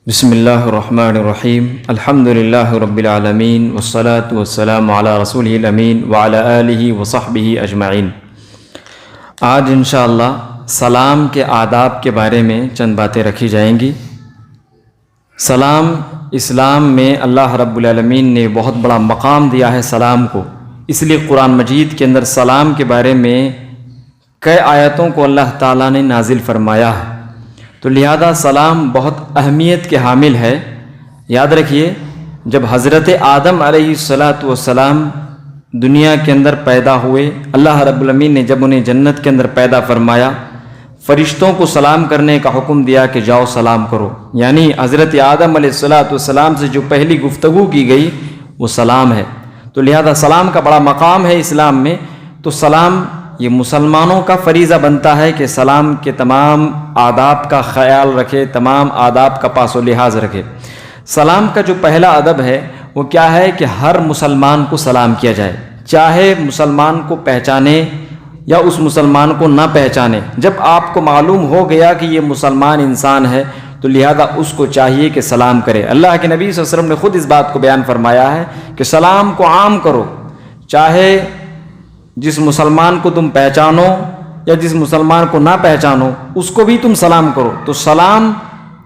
بسم اللہ الرحمن الرحیم الحمد للہ رب العالمین والصلاة والسلام علی رسولہ الامین وعلی آلہ وصحبہ اجمعین۔ آج انشاءاللہ سلام کے آداب کے بارے میں چند باتیں رکھی جائیں گی۔ سلام اسلام میں اللہ رب العالمین نے بہت بڑا مقام دیا ہے سلام کو، اس لیے قرآن مجید کے اندر سلام کے بارے میں کئی آیتوں کو اللہ تعالیٰ نے نازل فرمایا ہے، تو لہذا سلام بہت اہمیت کے حامل ہے۔ یاد رکھیے، جب حضرت آدم علیہ السلام دنیا کے اندر پیدا ہوئے، اللہ رب العالمین نے جب انہیں جنت کے اندر پیدا فرمایا، فرشتوں کو سلام کرنے کا حکم دیا کہ جاؤ سلام کرو، یعنی حضرت آدم علیہ السلام سے جو پہلی گفتگو کی گئی وہ سلام ہے۔ تو لہذا سلام کا بڑا مقام ہے اسلام میں۔ تو سلام یہ مسلمانوں کا فریضہ بنتا ہے کہ سلام کے تمام آداب کا خیال رکھے، تمام آداب کا پاس و لحاظ رکھے۔ سلام کا جو پہلا ادب ہے وہ کیا ہے کہ ہر مسلمان کو سلام کیا جائے، چاہے مسلمان کو پہچانے یا اس مسلمان کو نہ پہچانے۔ جب آپ کو معلوم ہو گیا کہ یہ مسلمان انسان ہے تو لہذا اس کو چاہیے کہ سلام کرے۔ اللہ کے نبی صلی اللہ علیہ وسلم نے خود اس بات کو بیان فرمایا ہے کہ سلام کو عام کرو، چاہے جس مسلمان کو تم پہچانو یا جس مسلمان کو نہ پہچانو اس کو بھی تم سلام کرو۔ تو سلام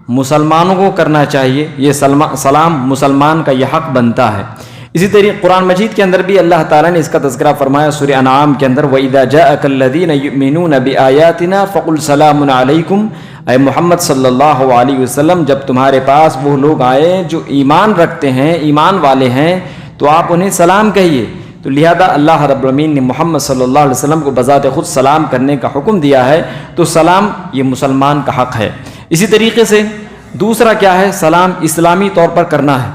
مسلمانوں کو کرنا چاہیے، یہ سلام مسلمان کا یہ حق بنتا ہے۔ اسی طریقے قرآن مجید کے اندر بھی اللہ تعالیٰ نے اس کا تذکرہ فرمایا سورہ انعام کے اندر، وَإِذَا جَاءَكَ الَّذِينَ يُؤْمِنُونَ بِآيَاتِنَا فَقُلْ سَلَامٌ عَلَيْكُمْ۔ اے محمد صلی اللہ علیہ وسلم، جب تمہارے پاس وہ لوگ آئے جو ایمان رکھتے ہیں، ایمان والے ہیں، تو آپ انہیں سلام کہیے۔ تو لہذا اللہ رب العالمین نے محمد صلی اللہ علیہ وسلم کو بذات خود سلام کرنے کا حکم دیا ہے، تو سلام یہ مسلمان کا حق ہے۔ اسی طریقے سے دوسرا کیا ہے، سلام اسلامی طور پر کرنا ہے۔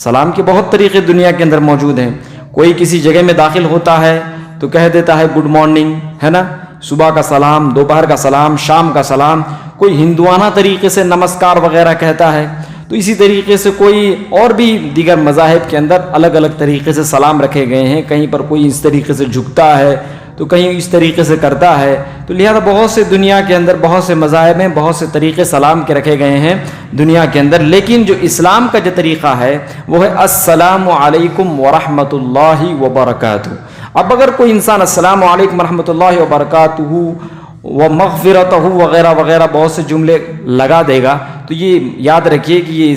سلام کے بہت طریقے دنیا کے اندر موجود ہیں۔ کوئی کسی جگہ میں داخل ہوتا ہے تو کہہ دیتا ہے گڈ مارننگ، ہے نا، صبح کا سلام، دوپہر کا سلام، شام کا سلام۔ کوئی ہندوانہ طریقے سے نمسکار وغیرہ کہتا ہے، تو اسی طریقے سے کوئی اور بھی دیگر مذاہب کے اندر الگ الگ طریقے سے سلام رکھے گئے ہیں۔ کہیں پر کوئی اس طریقے سے جھکتا ہے تو کہیں اس طریقے سے کرتا ہے۔ تو لہذا بہت سے دنیا کے اندر بہت سے مذاہب میں بہت سے طریقے سلام کے رکھے گئے ہیں دنیا کے اندر، لیکن جو اسلام کا جو طریقہ ہے وہ ہے السلام علیکم ورحمۃ اللہ وبرکاتہ۔ اب اگر کوئی انسان السلام علیکم ورحمۃ اللہ وبرکاتہ ومغفرتہ وغیرہ وغیرہ بہت سے جملے لگا دے گا تو یہ یاد رکھیے کہ یہ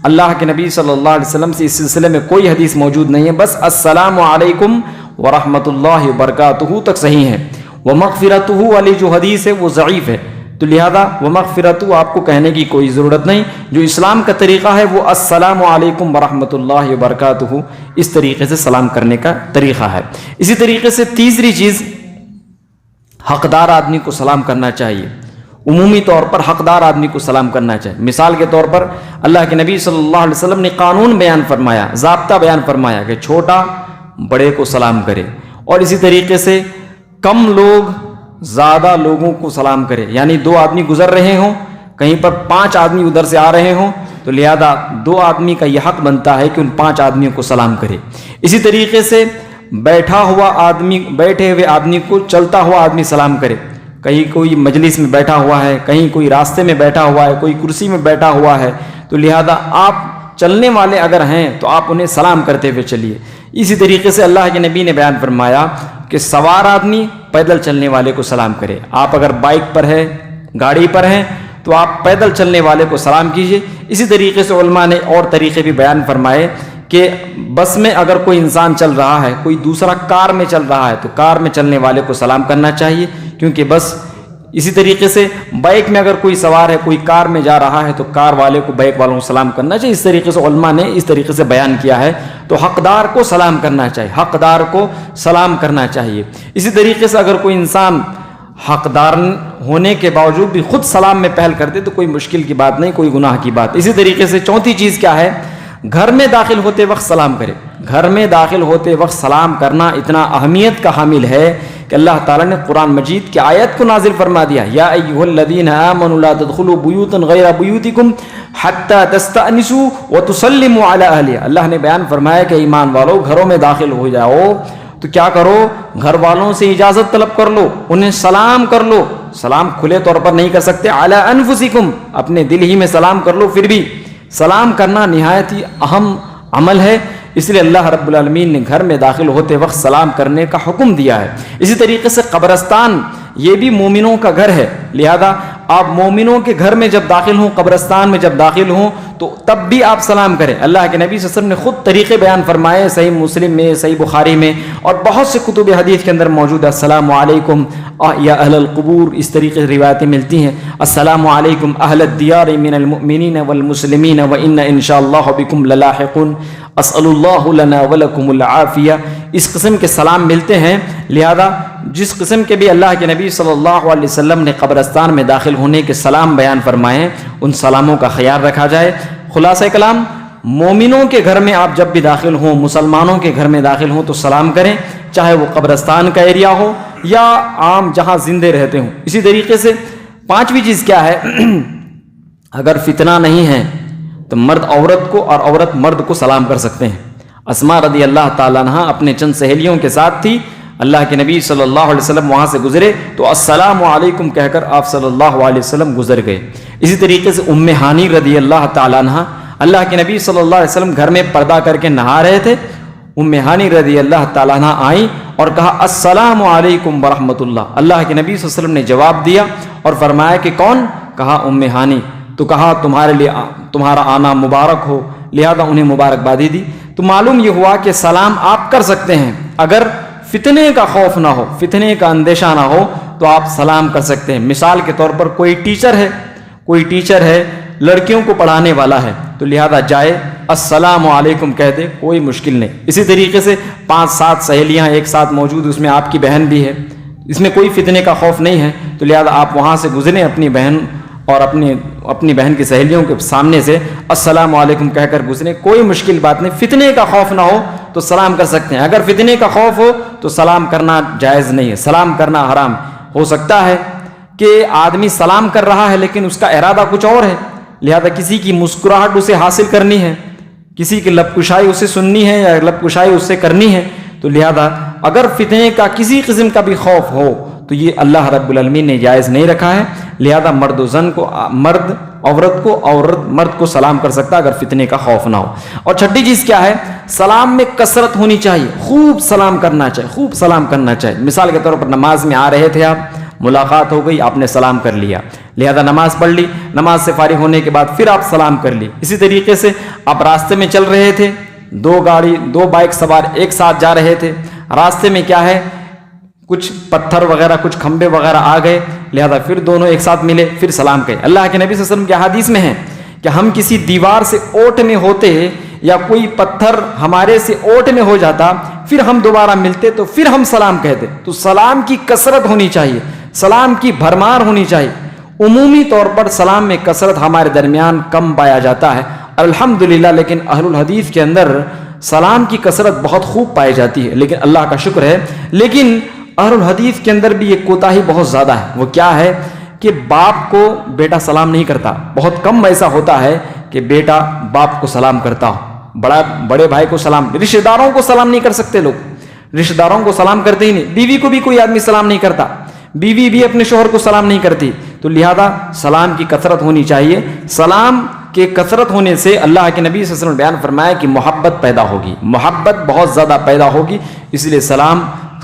اللہ کے نبی صلی اللہ علیہ وسلم سے اس سلسلے میں کوئی حدیث موجود نہیں ہے۔ بس السلام علیکم ورحمۃ اللہ وبرکاتہ تک صحیح ہے، ومغفرتہ والی جو حدیث ہے وہ ضعیف ہے۔ تو لہذا ومغفرتہ آپ کو کہنے کی کوئی ضرورت نہیں۔ جو اسلام کا طریقہ ہے وہ السلام علیکم ورحمۃ اللہ وبرکاتہ، اس طریقے سے سلام کرنے کا طریقہ ہے۔ اسی طریقے سے تیسری چیز، حقدار آدمی کو سلام کرنا چاہیے۔ عمومی طور پر حقدار آدمی کو سلام کرنا چاہیے۔ مثال کے طور پر اللہ کے نبی صلی اللہ علیہ وسلم نے قانون بیان فرمایا، ضابطہ بیان فرمایا کہ چھوٹا بڑے کو سلام کرے، اور اسی طریقے سے کم لوگ زیادہ لوگوں کو سلام کرے، یعنی 2 آدمی گزر رہے ہوں، کہیں پر 5 آدمی ادھر سے آ رہے ہوں تو لہذا 2 آدمی کا یہ حق بنتا ہے کہ ان 5 آدمیوں کو سلام کرے۔ اسی طریقے سے بیٹھے ہوئے آدمی کو چلتا ہوا آدمی سلام کرے۔ کہیں کوئی مجلس میں بیٹھا ہوا ہے، کہیں کوئی راستے میں بیٹھا ہوا ہے، کوئی کرسی میں بیٹھا ہوا ہے، تو لہذا آپ چلنے والے اگر ہیں تو آپ انہیں سلام کرتے ہوئے چلیے۔ اسی طریقے سے اللہ کے نبی نے بیان فرمایا کہ سوار آدمی پیدل چلنے والے کو سلام کرے۔ آپ اگر بائک پر ہے، گاڑی پر ہیں، تو آپ پیدل چلنے والے کو سلام کیجیے۔ اسی طریقے سے علماء نے اور طریقے بھی بیان فرمائے کہ بس میں اگر کوئی انسان چل رہا ہے، کوئی دوسرا کار میں چل رہا ہے تو کار میں چلنے والے کو سلام کرنا چاہیے، کیونکہ بس اسی طریقے سے بائک میں اگر کوئی سوار ہے، کوئی کار میں جا رہا ہے تو کار والے کو بائک والوں کو سلام کرنا چاہیے۔ اس طریقے سے علماء نے اس طریقے سے بیان کیا ہے۔ تو حقدار کو سلام کرنا چاہیے، حقدار کو سلام کرنا چاہیے۔ اسی طریقے سے اگر کوئی انسان حقدار ہونے کے باوجود بھی خود سلام میں پہل کرتے تو کوئی مشکل کی بات نہیں، کوئی گناہ کی بات۔ اسی طریقے سے چوتھی چیز کیا ہے، گھر میں داخل ہوتے وقت سلام کرے۔ گھر میں داخل ہوتے وقت سلام کرنا اتنا اہمیت کا حامل ہے کہ اللہ تعالیٰ نے قرآن مجید کی آیت کو نازل فرما دیا، یا ایھا الذین آمنوا لا تدخلوا بیوتا غیر بیوتکم حتی تستأنسوا وتسلموا علی اہلہا۔ اللہ نے بیان فرمایا کہ ایمان والو، گھروں میں داخل ہو جاؤ تو کیا کرو، گھر والوں سے اجازت طلب کر لو، انہیں سلام کر لو۔ سلام کھلے طور پر نہیں کر سکتے، علی انفسکم، اپنے دل ہی میں سلام کر لو، پھر بھی سلام کرنا نہایت ہی اہم عمل ہے، اس لیے اللہ رب العالمین نے گھر میں داخل ہوتے وقت سلام کرنے کا حکم دیا ہے۔ اسی طریقے سے قبرستان یہ بھی مومنوں کا گھر ہے، لہذا آپ مومنوں کے گھر میں جب داخل ہوں، قبرستان میں جب داخل ہوں تو تب بھی آپ سلام کریں۔ اللہ کے نبی صلی اللہ علیہ وسلم نے خود طریقے بیان فرمائے، صحیح مسلم میں، صحیح بخاری میں اور بہت سے کتب حدیث کے اندر موجود ہے۔ السلام علیکم یا اہل القبور، اس طریقے سے روایتیں ملتی ہیں۔ السلام علیکم اہل الدیار من المؤمنین والمسلمین وان ان شاء اللہ بکم للاحقون، اسأل اللہ لنا ولکم العافیہ، اس قسم کے سلام ملتے ہیں۔ لہذا جس قسم کے بھی اللہ کے نبی صلی اللہ علیہ وسلم نے قبرستان میں داخل ہونے کے سلام بیان فرمائے ہیں، ان سلاموں کا خیال رکھا جائے۔ خلاصہ کلام، مومنوں کے گھر میں آپ جب بھی داخل ہوں، مسلمانوں کے گھر میں داخل ہوں تو سلام کریں، چاہے وہ قبرستان کا ایریا ہو یا عام جہاں زندے رہتے ہوں۔ اسی طریقے سے پانچویں چیز کیا ہے، اگر فتنہ نہیں ہے تو مرد عورت کو اور عورت مرد کو سلام کر سکتے ہیں۔ اسماء رضی اللہ تعالیٰ عنہا اپنے چند سہیلیوں کے ساتھ تھی، اللہ کے نبی صلی اللہ علیہ وسلم وہاں سے گزرے تو السلام علیکم کہہ کر آپ صلی اللہ علیہ وسلم گزر گئے۔ اسی طریقے سے ام ہانی رضی اللہ تعالیٰ عنہا، اللہ کے نبی صلی اللہ علیہ وسلم گھر میں پردہ کر کے نہا رہے تھے، ام ہانی رضی اللہ تعالیٰ عنہ آئیں اور کہا السلام علیکم ورحمۃ اللہ۔ اللہ کے نبی صلی اللہ علیہ وسلم نے جواب دیا اور فرمایا کہ کون؟ کہا ام ہانی۔ تو کہا تمہارے لیے تمہارا آنا مبارک ہو، لہذا انہیں مبارکبادی دی۔ تو معلوم یہ ہوا کہ سلام آپ کر سکتے ہیں، اگر فتنے کا خوف نہ ہو، فتنے کا اندیشہ نہ ہو تو آپ سلام کر سکتے ہیں۔ مثال کے طور پر کوئی ٹیچر ہے لڑکیوں کو پڑھانے والا ہے تو لہذا جائے السلام علیکم کہہ دے، کوئی مشکل نہیں۔ اسی طریقے سے 5-7 سہیلیاں ایک ساتھ موجود، اس میں آپ کی بہن بھی ہے، اس میں کوئی فتنے کا خوف نہیں ہے تو لہذا آپ وہاں سے گزریں اپنی بہن اور اپنی بہن کی سہیلیوں کے سامنے سے السلام علیکم کہہ کر گزریں، کوئی مشکل بات نہیں۔ فتنے کا خوف نہ ہو تو سلام کر سکتے ہیں، اگر فتنے کا خوف ہو تو سلام کرنا جائز نہیں ہے، سلام کرنا حرام۔ ہو سکتا ہے کہ آدمی سلام کر رہا ہے لیکن اس کا ارادہ کچھ اور ہے، لہذا کسی کی مسکراہٹ اسے حاصل کرنی ہے، کسی کی لب کشائی اسے سننی ہے یا لب کشائی اس سے کرنی ہے، تو لہذا اگر فتنے کا کسی قسم کا بھی خوف ہو تو یہ اللہ رب العالمین نے جائز نہیں رکھا ہے۔ لہذا مرد و زن کو، مرد عورت کو، عورت مرد کو سلام کر سکتا اگر فتنے کا خوف نہ ہو۔ اور چھٹی چیز کیا ہے، سلام میں کثرت ہونی چاہیے، خوب سلام کرنا چاہیے، خوب سلام کرنا چاہیے۔ مثال کے طور پر نماز میں آ رہے تھے آپ، ملاقات ہو گئی، آپ نے سلام کر لیا، لہذا نماز پڑھ لی، نماز سے فارغ ہونے کے بعد پھر آپ سلام کر لی۔ اسی طریقے سے آپ راستے میں چل رہے تھے، دو بائک سوار ایک ساتھ جا رہے تھے، راستے میں کیا ہے کچھ پتھر وغیرہ، کچھ کھمبے وغیرہ آ گئے، لہذا پھر دونوں ایک ساتھ ملے، پھر سلام کہے۔ اللہ کے نبی صلی اللہ علیہ وسلم کے حدیث میں ہے کہ ہم کسی دیوار سے اوٹ میں ہوتے یا کوئی پتھر ہمارے سے اوٹ میں ہو جاتا، پھر ہم دوبارہ ملتے تو پھر ہم سلام کہتے۔ تو سلام کی کثرت ہونی چاہیے، سلام کی بھرمار ہونی چاہیے۔ عمومی طور پر سلام میں کثرت ہمارے درمیان کم پایا جاتا ہے الحمدللہ، لیکن اہل الحدیث کے اندر سلام کی کثرت بہت خوب پائی جاتی ہے، لیکن اللہ کا شکر ہے۔ لیکن اہل الحدیث کے اندر بھی ایک کوتاہی بہت زیادہ ہے، وہ کیا ہے کہ باپ کو بیٹا سلام نہیں کرتا۔ بہت کم ایسا ہوتا ہے کہ بیٹا باپ کو سلام کرتا ہو، بڑے بھائی کو سلام، رشتہ داروں کو سلام نہیں کر سکتے لوگ، رشتہ داروں کو سلام کرتے ہی نہیں، بیوی کو بھی کوئی آدمی سلام نہیں کرتا، بیوی بھی اپنے شوہر کو سلام نہیں کرتی۔ تو لہذا سلام کی کثرت ہونی چاہیے۔ سلام کے کثرت ہونے سے اللہ کے نبی صلی اللہ علیہ وسلم نے بیان فرمایا کہ محبت پیدا ہوگی، محبت بہت زیادہ پیدا ہوگی، اس لیے سلام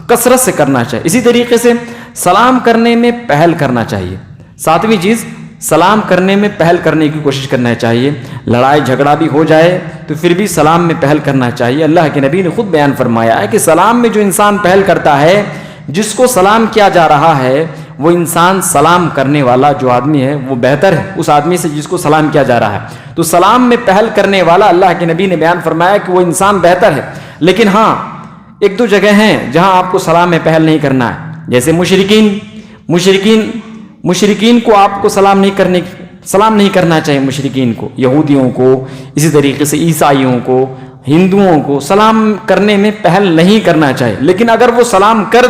کثرت سے کرنا چاہیے۔ اسی طریقے سے سلام کرنے میں پہل کرنا چاہیے۔ ساتویں چیز، سلام کرنے میں پہل کرنے کی کوشش کرنا چاہیے۔ لڑائی جھگڑا بھی ہو جائے تو پھر بھی سلام میں پہل کرنا چاہیے۔ اللہ کے نبی نے خود بیان فرمایا ہے کہ سلام میں جو انسان پہل کرتا ہے، جس کو سلام کیا جا رہا ہے وہ انسان، سلام کرنے والا جو آدمی ہے وہ بہتر ہے اس آدمی سے جس کو سلام کیا جا رہا ہے۔ تو سلام میں پہل کرنے والا، اللہ کے نبی نے بیان فرمایا کہ وہ انسان بہتر ہے۔ لیکن ہاں، ایک دو جگہ ہیں جہاں آپ کو سلام میں پہل نہیں کرنا ہے، جیسے مشرکین کو آپ کو سلام نہیں کرنا چاہیے، مشرکین کو، یہودیوں کو، اسی طریقے سے عیسائیوں کو، ہندوؤں کو سلام کرنے میں پہل نہیں کرنا چاہیے۔ لیکن اگر وہ سلام کر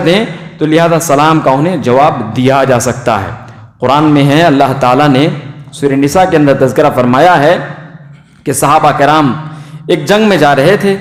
دیں تو لہذا سلام کا انہیں جواب دیا جا سکتا ہے۔ قرآن میں ہے، اللہ تعالیٰ نے سورہ نساء کے اندر تذکرہ فرمایا ہے کہ صحابہ کرام ایک جنگ میں جا رہے تھے،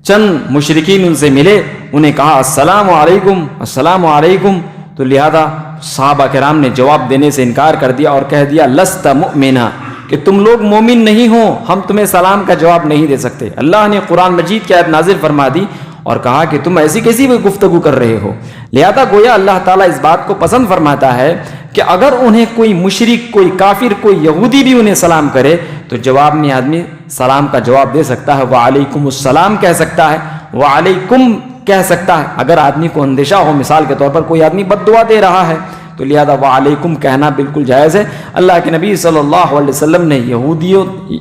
چند مشرکین ان سے ملے، انہیں کہا السلام علیکم السلام علیکم، تو لہذا صحابہ کرام نے جواب دینے سے انکار کر دیا اور کہہ دیا لست مؤمنا، کہ تم لوگ مومن نہیں ہو، ہم تمہیں سلام کا جواب نہیں دے سکتے۔ اللہ نے قرآن مجید کی آیت نازل فرما دی اور کہا کہ تم ایسی کیسی گفتگو کر رہے ہو۔ لہذا گویا اللہ تعالیٰ اس بات کو پسند فرماتا ہے کہ اگر انہیں کوئی مشرک، کوئی کافر، کوئی یہودی بھی انہیں سلام کرے تو جواب میں آدمی سلام کا جواب دے سکتا ہے، وعلیکم السلام کہہ سکتا ہے، وعلیکم کہہ سکتا ہے۔ اگر آدمی کو اندیشہ ہو، مثال کے طور پر کوئی آدمی بد دعا دے رہا ہے تو لہذا وعلیکم کہنا بالکل جائز ہے۔ اللہ کے نبی صلی اللہ علیہ وسلم نے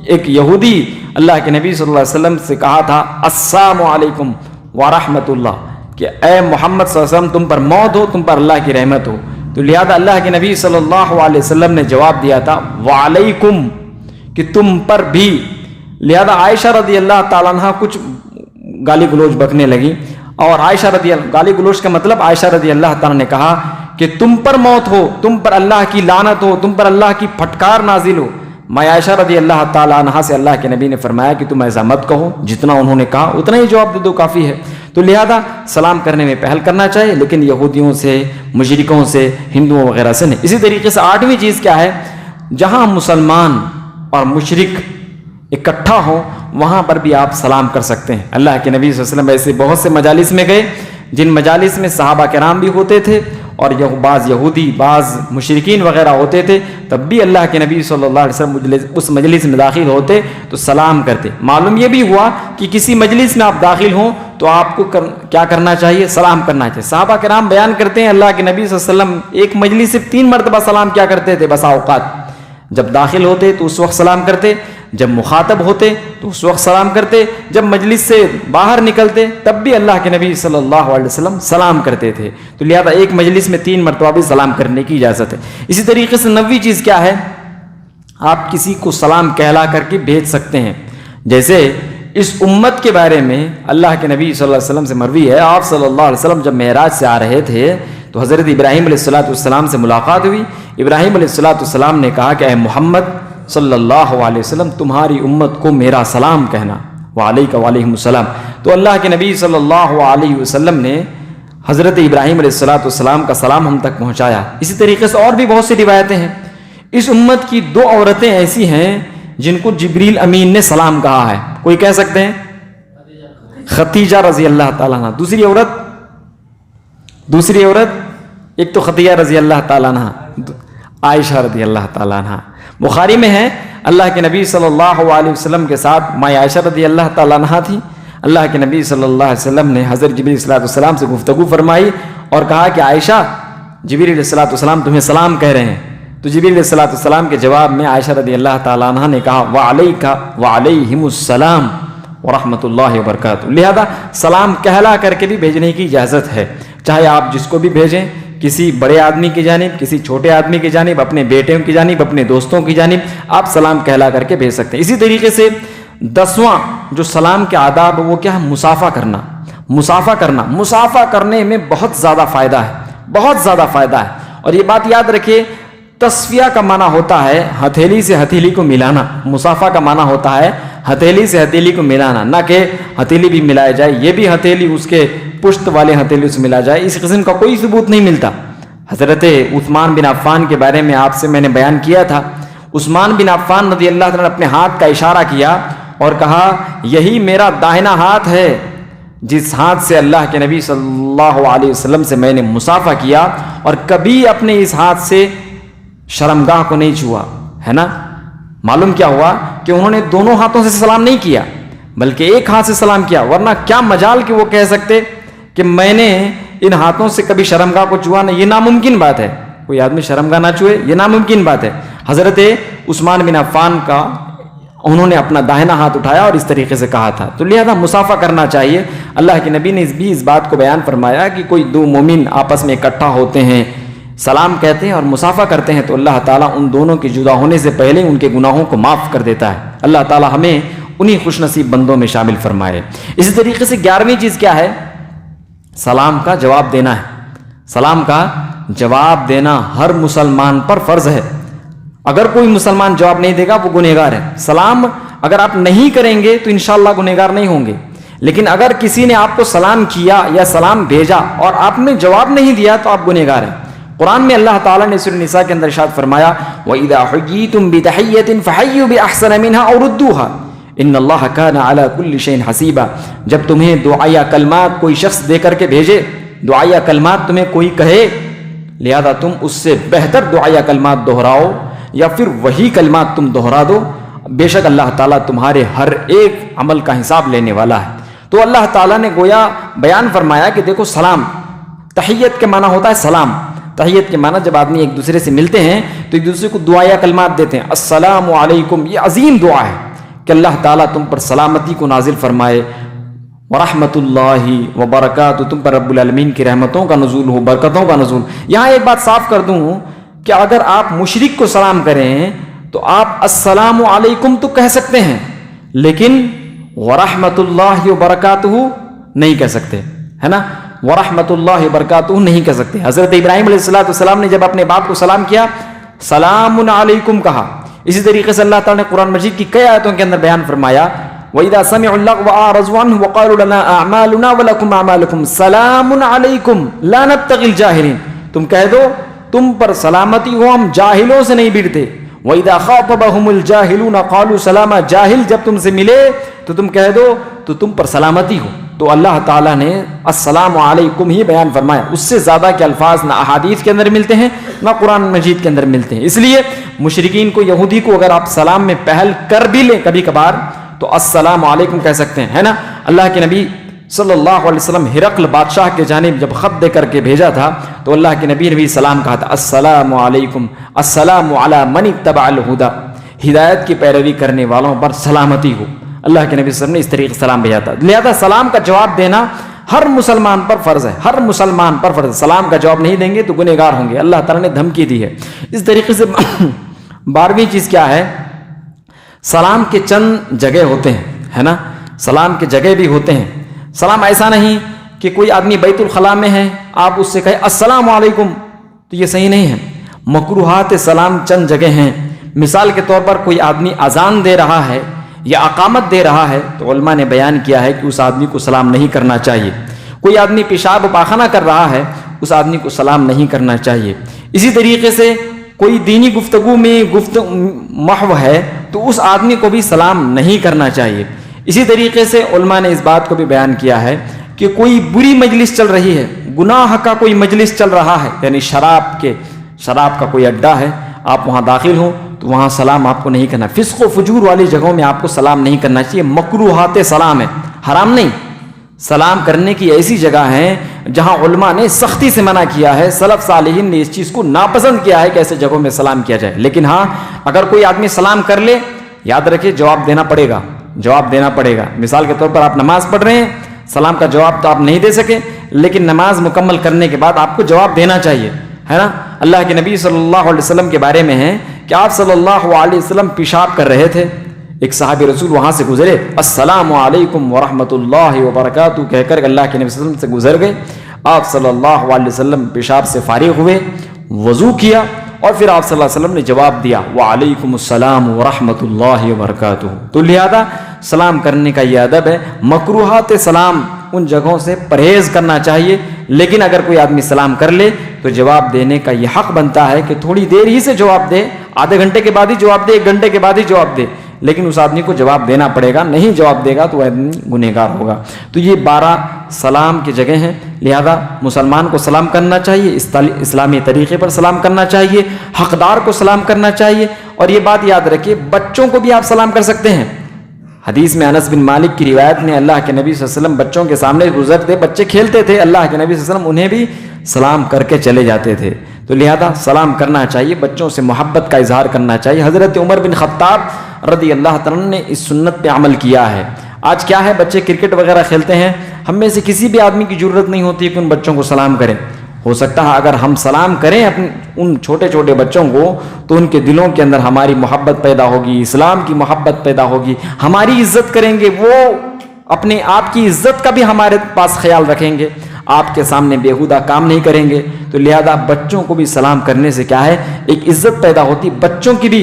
ایک یہودی اللہ کے نبی صلی اللہ علیہ وسلم سے کہا تھا السلام علیکم ورحمۃ اللہ، کہ اے محمد صلی اللہ علیہ وسلم تم پر موت ہو، تم پر اللہ کی رحمت ہو۔ تو لہذا اللہ کے نبی صلی اللہ علیہ وسلم نے جواب دیا تھا وعلیکم، کہ تم پر بھی۔ لہذا عائشہ رضی اللہ تعالیٰ عنہ کچھ گالی گلوچ بکنے لگی، اور گالی گلوچ کا مطلب عائشہ رضی اللہ تعالیٰ نے کہا کہ تم پر موت ہو، تم پر اللہ کی لعنت ہو، تم پر اللہ کی پھٹکار نازل ہو۔ میں عائشہ رضی اللہ تعالیٰ عنہ سے اللہ کے نبی نے فرمایا کہ تم ایسا مت کہو، جتنا انہوں نے کہا اتنا ہی جواب دے دو، کافی ہے۔ تو لہذا سلام کرنے میں پہل کرنا چاہیے، لیکن یہودیوں سے، مشرکوں سے، ہندوؤں وغیرہ سے نہیں۔ اسی طریقے سے 8ویں چیز کیا ہے، جہاں مسلمان اور مشرک اکٹھا ہوں وہاں پر بھی آپ سلام کر سکتے ہیں۔ اللہ کے نبی صلی اللہ علیہ وسلم ایسے بہت سے مجالس میں گئے جن مجالس میں صحابہ کرام بھی ہوتے تھے اور بعض یہودی، بعض مشرکین وغیرہ ہوتے تھے، تب بھی اللہ کے نبی صلی اللہ علیہ وسلم اس مجلس میں داخل ہوتے تو سلام کرتے۔ معلوم یہ بھی ہوا کہ کسی مجلس میں آپ داخل ہوں تو آپ کو کیا کرنا چاہیے، سلام کرنا چاہیے۔ صحابہ کرام بیان کرتے ہیں اللہ کے نبی صلی اللہ علیہ وسلم ایک مجلس سے 3 مرتبہ سلام کیا کرتے تھے بسا اوقات۔ جب داخل ہوتے تو اس وقت سلام کرتے، جب مخاطب ہوتے تو اس وقت سلام کرتے، جب مجلس سے باہر نکلتے تب بھی اللہ کے نبی صلی اللہ علیہ وسلم سلام کرتے تھے۔ تو لہذا ایک مجلس میں 3 مرتبہ بھی سلام کرنے کی اجازت ہے۔ اسی طریقے سے 9ویں چیز کیا ہے، آپ کسی کو سلام کہلا کر کے بھیج سکتے ہیں۔ جیسے اس امت کے بارے میں اللہ کے نبی صلی اللہ علیہ وسلم سے مروی ہے، آپ صلی اللہ علیہ وسلم جب معراج سے آ رہے تھے تو حضرت ابراہیم علیہ السلام سے ملاقات ہوئی۔ ابراہیم علیہ السلام نے کہا کہ اے محمد صلی اللہ علیہ وسلم تمہاری امت کو میرا سلام کہنا، وعلیک وعلیہم السلام۔ تو اللہ کے نبی صلی اللہ علیہ وسلم نے حضرت ابراہیم علیہ السلام کا سلام ہم تک پہنچایا۔ اسی طریقے سے اور بھی بہت سی روایتیں ہیں۔ اس امت کی 2 عورتیں ایسی ہیں جن کو جبریل امین نے سلام کہا ہے، کوئی کہہ سکتے ہیں خدیجہ رضی اللہ تعالیٰ عنہ، دوسری عورت ایک تو خدیجہ رضی اللہ تعالیٰ عنہ، عائشہ رضی اللہ تعالیٰ عنہ۔ بخاری میں ہے اللہ کے نبی صلی اللہ علیہ وسلم کے ساتھ ماں عائشہ رضی اللہ تعالیٰ عنہ تھی۔ اللہ کے نبی صلی اللہ علیہ وسلم نے حضرت جبریل علیہ السلام سے گفتگو فرمائی اور کہا کہ عائشہ جبریل علیہ السلام تمہیں سلام کہہ رہے ہیں۔ تو جبریل علیہ السلام کے جواب میں عائشہ رضی اللہ تعالیٰ عنہ نے کہا وعلیک وعلیہم السلام ورحمۃ اللہ وبرکاتہ۔ لہذا سلام کہلا کر کے بھی بھیجنے کی اجازت ہے، چاہے آپ جس کو بھی بھیجیں، کسی بڑے آدمی کی جانب، کسی چھوٹے آدمی کی جانب، اپنے بیٹوں کی جانب، اپنے دوستوں کی جانب آپ سلام کہلا کر کے بھیج سکتے ہیں۔ اسی طریقے سے 10واں جو سلام کے آداب وہ کیا ہے، مسافہ کرنا۔ مسافہ کرنے میں بہت زیادہ فائدہ ہے، بہت زیادہ فائدہ ہے۔ اور یہ بات یاد رکھیے، تصفیہ کا معنی ہوتا ہے ہتھیلی سے ہتھیلی کو ملانا، مسافہ کا معنی ہوتا ہے ہتھیلی سے ہتھیلی کو ملانا، نہ کہ ہتھیلی بھی ملایا جائے، یہ بھی ہتھیلی اس کے پشت والے ہتھیلی سے ملا جائے، اس قسم کا کوئی ثبوت نہیں ملتا۔ حضرت عثمان بن عفان کے بارے میں آپ سے میں نے بیان کیا تھا۔ عثمان بن عفان رضی اللہ تعالیٰ نے اپنے ہاتھ کا اشارہ کیا اور کہا یہی میرا داہنا ہاتھ ہے جس ہاتھ سے اللہ کے نبی صلی اللہ علیہ وسلم سے میں نے مسافہ کیا، اور کبھی اپنے اس ہاتھ سے شرمگاہ کو نہیں چھوا، ہے نا۔ معلوم کیا ہوا کہ انہوں نے دونوں ہاتھوں سے سلام نہیں کیا بلکہ ایک ہاتھ سے سلام کیا، ورنہ کیا مجال کہ وہ کہہ سکتے کہ میں نے ان ہاتھوں سے کبھی شرمگاہ کو چھوا نہیں، یہ ناممکن بات ہے، کوئی آدمی شرمگاہ نہ چھوئے، یہ ناممکن بات ہے۔ حضرت عثمان بن عفان کا انہوں نے اپنا داہنا ہاتھ اٹھایا اور اس طریقے سے کہا تھا۔ تو لہذا مسافہ کرنا چاہیے۔ اللہ کے نبی نے اس بات کو بیان فرمایا کہ کوئی 2 مومن آپس میں اکٹھا ہوتے ہیں، سلام کہتے ہیں اور مسافہ کرتے ہیں تو اللہ تعالیٰ ان دونوں کے جدا ہونے سے پہلے ان کے گناہوں کو معاف کر دیتا ہے۔ اللہ تعالیٰ ہمیں انہی خوش نصیب بندوں میں شامل فرمائے۔ اسی طریقے سے 11ویں چیز کیا ہے، سلام کا جواب دینا ہے۔ سلام کا جواب دینا ہر مسلمان پر فرض ہے۔ اگر کوئی مسلمان جواب نہیں دے گا وہ گنہگار ہے۔ سلام اگر آپ نہیں کریں گے تو انشاءاللہ گنہگار نہیں ہوں گے، لیکن اگر کسی نے آپ کو سلام کیا یا سلام بھیجا اور آپ نے جواب نہیں دیا تو آپ گنہگار ہیں۔ قرآن میں اللہ تعالیٰ نے سورہ نساء کے اندر ارشاد فرمایا وَإِذَا حُيِّيتُم بِتَحِيَّةٍ فَحَيُّوا بِأَحْسَنَ مِنْهَا أَوْ رُدُّوهَا إِنَّ اللَّهَ كَانَ عَلَى كُلِّ شَيْءٍ حَسِيبًا. جب تمہیں دعائیہ کلمات کوئی شخص دے کر کے بھیجے، دعائیہ کلمات تمہیں کوئی کہے، لہذا تم اس سے بہتر دعائیہ کلمات دہراؤ یا پھر وہی کلمات تم دہرا دو، بے شک اللہ تعالیٰ تمہارے ہر ایک عمل کا حساب لینے والا ہے. تو اللہ تعالیٰ نے گویا بیان فرمایا کہ دیکھو سلام، تحیت کے معنی ہوتا ہے سلام. تحیت کے معنی جب آدمی ایک دوسرے سے ملتے ہیں تو ایک دوسرے کو دعائیہ کلمات دیتے ہیں. السلام علیکم، یہ عظیم دعا ہے کہ اللہ تعالیٰ تم پر سلامتی کو نازل فرمائے. ورحمۃ اللہ وبرکاتہ، تم پر رب العالمین کی رحمتوں کا نزول ہو، برکتوں کا نزول. یہاں ایک بات صاف کر دوں کہ اگر آپ مشرک کو سلام کریں تو آپ السلام علیکم تو کہہ سکتے ہیں، لیکن ورحمۃ اللہ وبرکاتہ نہیں کہہ سکتے، ہے نا. ورحمۃ اللہ وبرکاتہ نہیں کہہ سکتے. حضرت ابراہیم علیہ السلام نے جب اپنے باپ کو سلام کیا، سلام علیکم کہا. اسی طریقے سے اللہ تعالیٰ نے قرآن مجید کی کئی آیتوں کے اندر بیان فرمایا وَإِذَا سَمِعُوا اللَّغْوَ أَعْرَضُوا عَنْهُ وَقَالُوا لَنَا أَعْمَالُنَا وَلَكُمْ أَعْمَالُكُمْ سَلَامٌ عَلَيْكُمْ لَا نَبْتَغِي الْجَاهِلِينَ. تم کہہ دو تم پر سلامتی ہو، ہم جاہلوں سے نہیں بھیڑتے. وَإِذَا خَاطَبَهُمُ الْجَاهِلُونَ قَالُوا سَلَامًا. جاہل جب تم سے ملے تو تم کہہ دو تو تم پر سلامتی ہو. تو اللہ تعالیٰ نے السلام علیکم ہی بیان فرمایا. اس سے زیادہ کے الفاظ نہ احادیث کے اندر ملتے ہیں نہ قرآن مجید کے اندر ملتے ہیں. اس لیے مشرکین کو، یہودی کو اگر آپ سلام میں پہل کر بھی لیں کبھی کبھار تو السلام علیکم کہہ سکتے ہیں، ہے نا. اللہ کے نبی صلی اللہ علیہ وسلم ہرقل بادشاہ کے جانب جب خط دے کر کے بھیجا تھا تو اللہ کے نبی نے بھی سلام کہا تھا السلام علیکم، السلام علی من اتبع الہدی، ہدایت کی پیروی کرنے والوں پر سلامتی ہو. اللہ کے نبی صلی اللہ علیہ وسلم نے اس طریقے سے سلام بھیجا تھا. لہذا سلام کا جواب دینا ہر مسلمان پر فرض ہے، ہر مسلمان پر فرض ہے. سلام کا جواب نہیں دیں گے تو گنہگار ہوں گے. اللہ تعالیٰ نے دھمکی دی ہے. اس طریقے سے 12ویں چیز کیا ہے، سلام کے چند جگہ ہوتے ہیں، ہے نا. سلام کے جگہ بھی ہوتے ہیں. سلام ایسا نہیں کہ کوئی آدمی بیت الخلاء میں ہے آپ اس سے کہے السلام علیکم، تو یہ صحیح نہیں ہے. مکروہات سلام چند جگہ ہیں. مثال کے طور پر کوئی آدمی اذان دے رہا ہے یا اقامت دے رہا ہے تو علماء نے بیان کیا ہے کہ اس آدمی کو سلام نہیں کرنا چاہیے. کوئی آدمی پیشاب پاخانہ کر رہا ہے اس آدمی کو سلام نہیں کرنا چاہیے. اسی طریقے سے کوئی دینی گفتگو میں محو ہے تو اس آدمی کو بھی سلام نہیں کرنا چاہیے. اسی طریقے سے علماء نے اس بات کو بھی بیان کیا ہے کہ کوئی بری مجلس چل رہی ہے، گناہ کا کوئی مجلس چل رہا ہے، یعنی شراب کا کوئی اڈا ہے، آپ وہاں داخل ہوں تو وہاں سلام آپ کو نہیں کرنا. فسق و فجور والی جگہوں میں آپ کو سلام نہیں کرنا چاہیے. مکروہات سلام ہے، حرام نہیں. سلام کرنے کی ایسی جگہ ہیں جہاں علماء نے سختی سے منع کیا ہے. سلف صالحین نے اس چیز کو ناپسند کیا ہے کہ ایسے جگہوں میں سلام کیا جائے. لیکن ہاں اگر کوئی آدمی سلام کر لے، یاد رکھیں جواب دینا پڑے گا، جواب دینا پڑے گا. مثال کے طور پر آپ نماز پڑھ رہے ہیں، سلام کا جواب تو آپ نہیں دے سکے لیکن نماز مکمل کرنے کے بعد آپ کو جواب دینا چاہیے، ہے نا. اللہ کے نبی صلی اللہ علیہ وسلم کے بارے میں ہے کہ آپ صلی اللہ علیہ وسلم پیشاب کر رہے تھے، ایک صحابی رسول وہاں سے گزرے، السلام علیکم ورحمۃ اللہ وبرکاتہ کہہ کر اللہ کے نبی صلی اللہ علیہ وسلم سے گزر گئے. آپ صلی اللہ علیہ وسلم پیشاب سے فارغ ہوئے، وضو کیا اور پھر آپ صلی اللہ علیہ وسلم نے جواب دیا وعلیکم السلام ورحمۃ اللہ وبرکاتہ. تو لہذا سلام کرنے کا یہ ادب ہے. مکروہات سلام ان جگہوں سے پرہیز کرنا چاہیے. لیکن اگر کوئی آدمی سلام کر لے تو جواب دینے کا یہ حق بنتا ہے کہ تھوڑی دیر ہی سے جواب دے، آدھے گھنٹے کے بعد ہی جواب دے، 1 گھنٹے کے بعد ہی جواب دے، لیکن اس آدمی کو جواب دینا پڑے گا. نہیں جواب دے گا تو وہ آدمی گنہگار ہوگا. تو یہ 12 سلام کی جگہ ہیں. لہذا مسلمان کو سلام کرنا چاہیے، اسلامی طریقے پر سلام کرنا چاہیے، حقدار کو سلام کرنا چاہیے. اور یہ بات یاد رکھیے بچوں کو بھی آپ سلام کر سکتے ہیں. حدیث میں انس بن مالک کی روایت میں اللہ کے نبی صلی اللہ علیہ وسلم بچوں کے سامنے گزرتے، بچے کھیلتے تھے، اللہ کے نبی صلی اللہ علیہ وسلم انہیں بھی سلام کر کے چلے جاتے تھے. تو لہذا سلام کرنا چاہیے، بچوں سے محبت کا اظہار کرنا چاہیے. حضرت عمر بن خطاب رضی اللہ تعالیٰ نے اس سنت پہ عمل کیا ہے. آج کیا ہے، بچے کرکٹ وغیرہ کھیلتے ہیں، ہم میں سے کسی بھی آدمی کی ضرورت نہیں ہوتی کہ ان بچوں کو سلام کریں. ہو سکتا ہے اگر ہم سلام کریں اپنے ان چھوٹے چھوٹے بچوں کو تو ان کے دلوں کے اندر ہماری محبت پیدا ہوگی، اسلام کی محبت پیدا ہوگی، ہماری عزت کریں گے، وہ اپنے آپ کی عزت کا بھی ہمارے پاس خیال رکھیں گے، آپ کے سامنے بیہودہ کام نہیں کریں گے. تو لہذا بچوں کو بھی سلام کرنے سے کیا ہے، ایک عزت پیدا ہوتی. بچوں کی بھی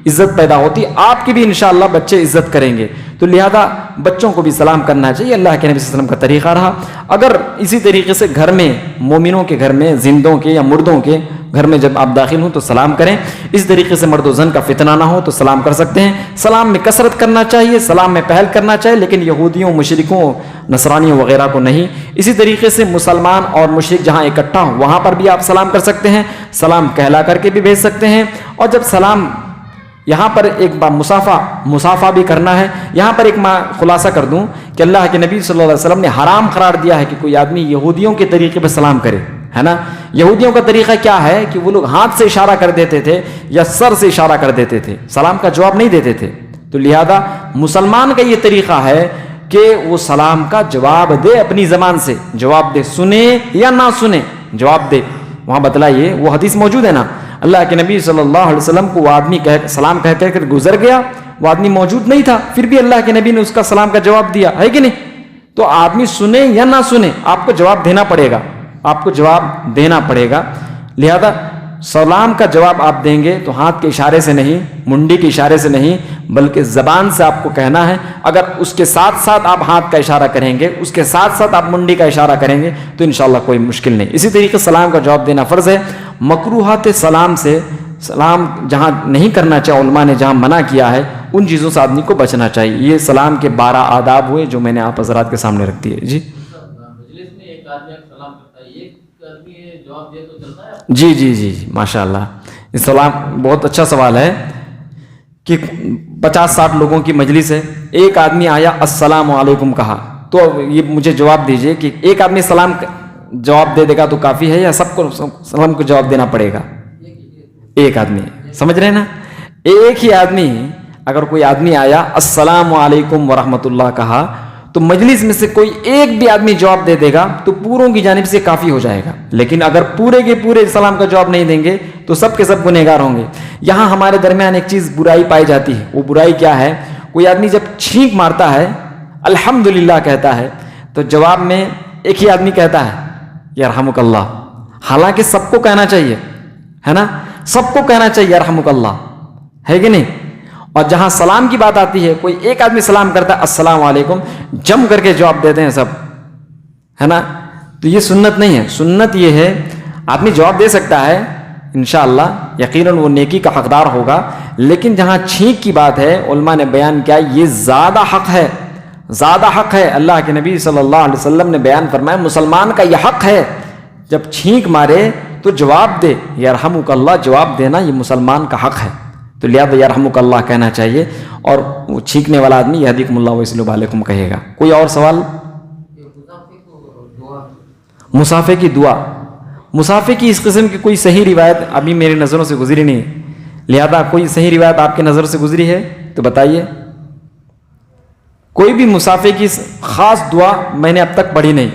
عزت پیدا ہوتی ہے، آپ کی بھی انشاءاللہ بچے عزت کریں گے. تو لہذا بچوں کو بھی سلام کرنا چاہیے. اللہ کے نبی صلی اللہ علیہ وسلم کا طریقہ رہا. اگر اسی طریقے سے گھر میں، مومنوں کے گھر میں، زندوں کے یا مردوں کے گھر میں جب آپ داخل ہوں تو سلام کریں. اس طریقے سے مرد و زن کا فتنہ نہ ہو تو سلام کر سکتے ہیں. سلام میں کثرت کرنا چاہیے، سلام میں پہل کرنا چاہیے، لیکن یہودیوں، مشرکوں، نصرانیوں وغیرہ کو نہیں. اسی طریقے سے مسلمان اور مشرک جہاں اکٹھا ہوں وہاں پر بھی آپ سلام کر سکتے ہیں، سلام کہلا کر کے بھی بھیج سکتے ہیں. اور جب سلام یہاں پر ایک بار مسافہ بھی کرنا ہے. یہاں پر ایک میں خلاصہ کر دوں کہ اللہ کے نبی صلی اللہ علیہ وسلم نے حرام قرار دیا ہے کہ کوئی آدمی یہودیوں کے طریقے پہ سلام کرے، ہے نا. یہودیوں کا طریقہ کیا ہے کہ وہ لوگ ہاتھ سے اشارہ کر دیتے تھے یا سر سے اشارہ کر دیتے تھے، سلام کا جواب نہیں دیتے تھے. تو لہذا مسلمان کا یہ طریقہ ہے کہ وہ سلام کا جواب دے، اپنی زبان سے جواب دے، سنے یا نہ سنے جواب دے. وہاں بتلائیے، وہ حدیث موجود ہے نا، اللہ کے نبی صلی اللہ علیہ وسلم کو وہ آدمی سلام کہہ کر گزر گیا، وہ آدمی موجود نہیں تھا، پھر بھی اللہ کے نبی نے اس کا سلام کا جواب دیا، ہے کہ نہیں. تو آدمی سنے یا نہ سنے آپ کو جواب دینا پڑے گا، آپ کو جواب دینا پڑے گا. لہذا سلام کا جواب آپ دیں گے تو ہاتھ کے اشارے سے نہیں، منڈی کے اشارے سے نہیں، بلکہ زبان سے آپ کو کہنا ہے. اگر اس کے ساتھ ساتھ آپ ہاتھ کا اشارہ کریں گے، اس کے ساتھ ساتھ آپ منڈی کا اشارہ کریں گے تو انشاءاللہ کوئی مشکل نہیں. اسی طریقے سے سلام کا جواب دینا فرض ہے. مکروہات سلام سے، سلام جہاں نہیں کرنا چاہیے، علماء نے جہاں منع کیا ہے ان چیزوں سے آدمی کو بچنا چاہیے. یہ سلام کے 12 آداب ہوئے جو میں نے آپ حضرات کے سامنے رکھ دیے. جی جی جی جی جی ماشاء اللہ. سلام بہت اچھا سوال ہے کہ 50-60 لوگوں کی مجلس ہے، ایک آدمی آیا السلام علیکم کہا، تو یہ مجھے جواب دیجئے کہ ایک آدمی سلام جواب دے دے گا تو کافی ہے یا سب کو سلام کو جواب دینا پڑے گا؟ ایک آدمی، سمجھ رہے ہیں نا، ایک ہی آدمی. اگر کوئی آدمی آیا السلام علیکم ورحمۃ اللہ کہا تو مجلس میں سے کوئی ایک بھی آدمی جواب دے دے گا تو پوروں کی جانب سے کافی ہو جائے گا. لیکن اگر پورے کے پورے سلام کا جواب نہیں دیں گے تو سب کے سب گنہگار ہوں گے. یہاں ہمارے درمیان ایک چیز برائی پائی جاتی ہے. وہ برائی کیا ہے؟ کوئی آدمی جب چھینک مارتا ہے الحمدللہ کہتا ہے تو جواب میں ایک ہی آدمی کہتا ہے یرحمک اللہ، حالانکہ سب کو کہنا چاہیے، ہے نا، سب کو کہنا چاہیے یرحمک اللہ، ہے کہ نہیں. اور جہاں سلام کی بات آتی ہے کوئی ایک آدمی سلام کرتا ہے السلام علیکم، جم کر کے جواب دیتے ہیں سب، ہے نا. تو یہ سنت نہیں ہے. سنت یہ ہے آدمی جواب دے سکتا ہے انشاءاللہ، یقیناً وہ نیکی کا حقدار ہوگا، لیکن جہاں چھینک کی بات ہے علماء نے بیان کیا یہ زیادہ حق ہے، زیادہ حق ہے. اللہ کے نبی صلی اللہ علیہ وسلم نے بیان فرمایا مسلمان کا یہ حق ہے جب چھینک مارے تو جواب دے، یرحمک اللہ جواب دینا یہ مسلمان کا حق ہے. تو لہذا یرحمک اللہ کہنا چاہیے، اور وہ چھینکنے والا آدمی یہدیکم اللہ ویسلم علیکم کہے گا. کوئی اور سوال؟ مسافے کی دعا، مسافے کی اس قسم کی کوئی صحیح روایت ابھی میری نظروں سے گزری نہیں، لہذا کوئی صحیح روایت آپ کی نظر سے گزری ہے تو بتائیے. کوئی بھی مسافے کی خاص دعا میں نے اب تک پڑھی نہیں.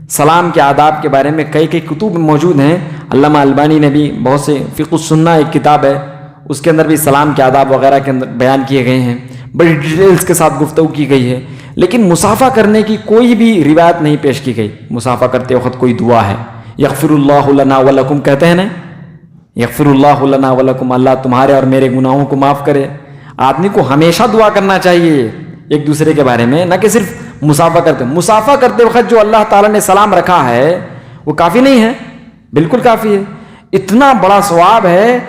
سلام کے آداب کے بارے میں کئی کتب موجود ہیں. علامہ البانی نے بھی بہت سے، فقہ السنہ ایک کتاب ہے، اس کے اندر بھی سلام کے آداب وغیرہ کے اندر بیان کیے گئے ہیں، بڑی ڈیٹیلز کے ساتھ گفتگو کی گئی ہے. لیکن مسافہ کرنے کی کوئی بھی روایت نہیں پیش کی گئی. مسافہ کرتے وقت کوئی دعا ہے، یغفر اللہ لنا ولکم کہتے ہیں نا، یغفر اللہ لنا ولکم، اللہ تمہارے اور میرے گناہوں کو معاف کرے. آدمی کو ہمیشہ دعا کرنا چاہیے ایک دوسرے کے بارے میں، نہ کہ صرف مسافہ کرتے وقت جو اللہ تعالیٰ نے سلام رکھا ہے وہ کافی نہیں ہے، بالکل کافی ہے. اتنا بڑا ثواب ہے،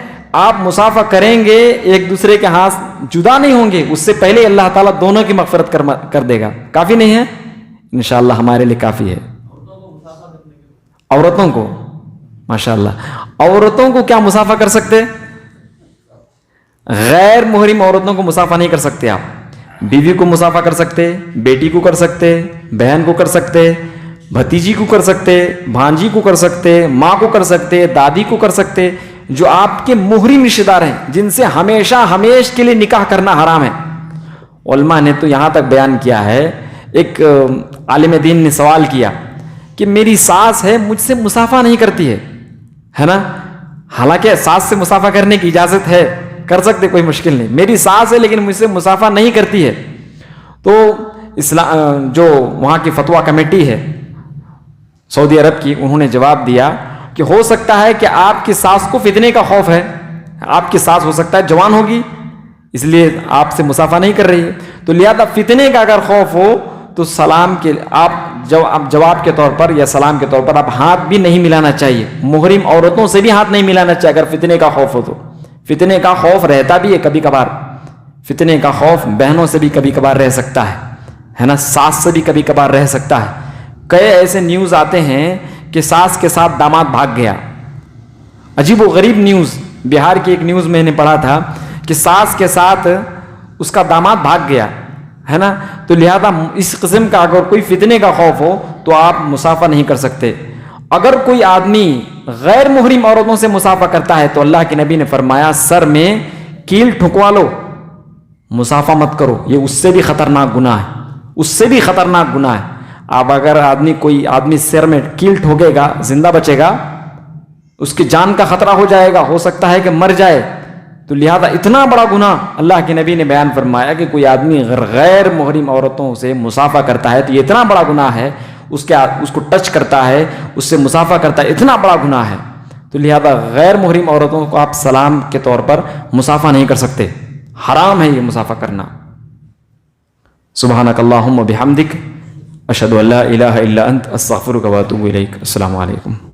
آپ مسافہ کریں گے ایک دوسرے کے ہاتھ جدا نہیں ہوں گے، اس سے پہلے اللہ تعالیٰ دونوں کی مغفرت کر دے گا. کافی نہیں ہے؟ انشاءاللہ ہمارے لیے کافی ہے. عورتوں کو ماشاءاللہ، عورتوں کو کیا مسافہ کر سکتے؟ غیر محرم عورتوں کو مسافہ نہیں کر سکتے آپ. بیوی کو مسافہ کر سکتے، بیٹی کو کر سکتے، بہن کو کر سکتے، بھتیجی کو کر سکتے، بھانجی کو کر سکتے، ماں کو کر سکتے، دادی کو کر سکتے، جو آپ کے محرم رشتہ دار ہیں جن سے ہمیش کے لیے نکاح کرنا حرام ہے. علماء نے تو یہاں تک بیان کیا ہے، ایک عالم دین نے سوال کیا کہ میری ساس ہے مجھ سے مسافہ نہیں کرتی ہے نا، حالانکہ ساس سے مسافہ کرنے کی اجازت ہے، کر سکتے، کوئی مشکل نہیں. میری ساس ہے لیکن مجھ سے مسافہ نہیں کرتی ہے. تو اسلام جو وہاں کی فتویٰ کمیٹی ہے سعودی عرب کی، انہوں نے جواب دیا کہ ہو سکتا ہے کہ آپ کی ساس کو فتنے کا خوف ہے. آپ کی ساس ہو سکتا ہے جوان ہوگی اس لیے آپ سے مصافحہ نہیں کر رہی ہے. تو لہذا فتنے کا اگر خوف ہو تو سلام کے آپ جواب کے طور پر یا سلام کے طور پر آپ ہاتھ بھی نہیں ملانا چاہیے. محرم عورتوں سے بھی ہاتھ نہیں ملانا چاہیے اگر فتنے کا خوف ہو تو. فتنے کا خوف رہتا بھی ہے کبھی کبھار. فتنے کا خوف بہنوں سے بھی کبھی کبھار رہ سکتا ہے نا, ساس سے بھی کبھی کبھار رہ سکتا ہے. کئی ایسے نیوز آتے ہیں کہ ساس کے ساتھ داماد بھاگ گیا. عجیب و غریب نیوز. بہار کی ایک نیوز میں نے پڑھا تھا کہ ساس کے ساتھ اس کا داماد بھاگ گیا ہے نا. تو لہذا اس قسم کا اگر کوئی فتنے کا خوف ہو تو آپ مصافحہ نہیں کر سکتے. اگر کوئی آدمی غیر محرم عورتوں سے مصافحہ کرتا ہے تو اللہ کے نبی نے فرمایا سر میں کیل ٹھکوا لو, مصافحہ مت کرو. یہ اس سے بھی خطرناک گناہ ہے, اس سے بھی خطرناک گناہ ہے. اب اگر کوئی آدمی سر میں کیل ٹھوکے گا, زندہ بچے گا, اس کی جان کا خطرہ ہو جائے گا, ہو سکتا ہے کہ مر جائے. تو لہذا اتنا بڑا گناہ اللہ کے نبی نے بیان فرمایا کہ کوئی آدمی غیر محرم عورتوں سے مصافحہ کرتا ہے تو یہ اتنا بڑا گناہ ہے, اس کو ٹچ کرتا ہے, اس سے مصافحہ کرتا ہے, اتنا بڑا گناہ ہے. تو لہذا غیر محرم عورتوں کو آپ سلام کے طور پر مصافحہ نہیں کر سکتے, حرام ہے یہ مصافحہ کرنا. سبحانک اللہم و بحمدک اشہد ان لا الہ الا انت استغفرک و اتوب الیک. السلام علیکم.